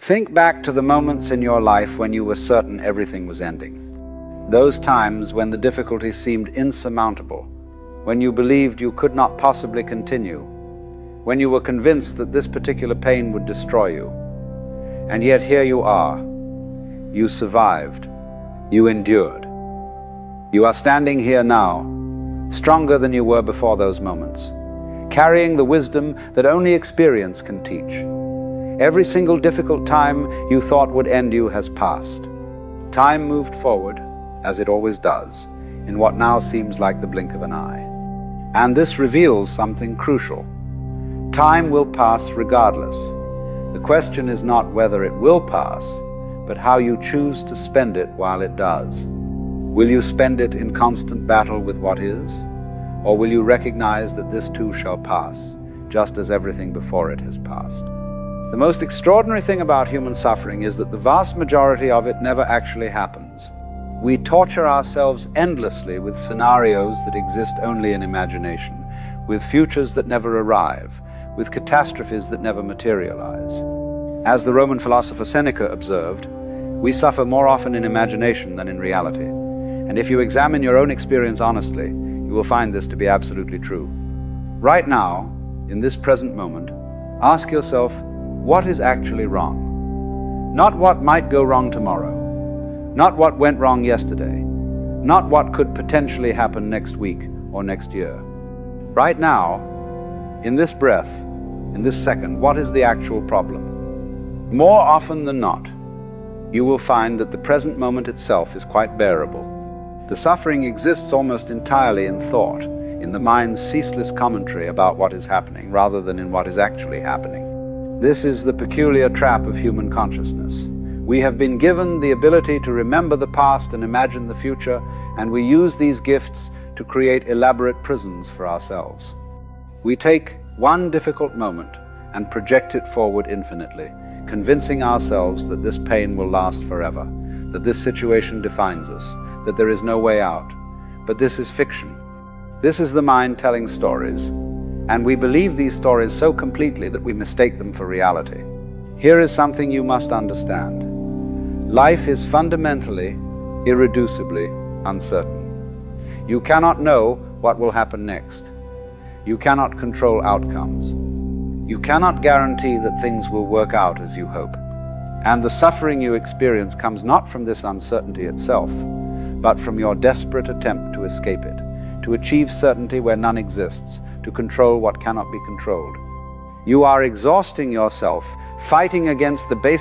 Think back to the moments in your life when you were certain everything was ending. Those times when the difficulty seemed insurmountable, when you believed you could not possibly continue, when you were convinced that this particular pain would destroy you. And yet here you are. You survived. You endured. You are standing here now, stronger than you were before those moments, carrying the wisdom that only experience can teach. Every single difficult time you thought would end you has passed. Time moved forward, as it always does, in what now seems like the blink of an eye. And this reveals something crucial. Time will pass regardless. The question is not whether it will pass, but how you choose to spend it while it does. Will you spend it in constant battle with what is? Or will you recognize that this too shall pass, just as everything before it has passed? The most extraordinary thing about human suffering is that the vast majority of it never actually happens. We torture ourselves endlessly with scenarios that exist only in imagination, with futures that never arrive, with catastrophes that never materialize. As the Roman philosopher Seneca observed, we suffer more often in imagination than in reality. And if you examine your own experience honestly, you will find this to be absolutely true. Right now, in this present moment, ask yourself, what is actually wrong? Not what might go wrong tomorrow, not what went wrong yesterday, not what could potentially happen next week or next year. Right now, in this breath, in this second, what is the actual problem? More often than not, you will find that the present moment itself is quite bearable. The suffering exists almost entirely in thought, in the mind's ceaseless commentary about what is happening, rather than in what is actually happening. This is the peculiar trap of human consciousness. We have been given the ability to remember the past and imagine the future, and we use these gifts to create elaborate prisons for ourselves. We take one difficult moment and project it forward infinitely, convincing ourselves that this pain will last forever, that this situation defines us, that there is no way out. But this is fiction. This is the mind telling stories, and we believe these stories so completely that we mistake them for reality. Here is something you must understand. Life is fundamentally, irreducibly uncertain. You cannot know what will happen next. You cannot control outcomes. You cannot guarantee that things will work out as you hope. And the suffering you experience comes not from this uncertainty itself, but from your desperate attempt to escape it, to achieve certainty where none exists, to control what cannot be controlled. You are exhausting yourself, fighting against the basic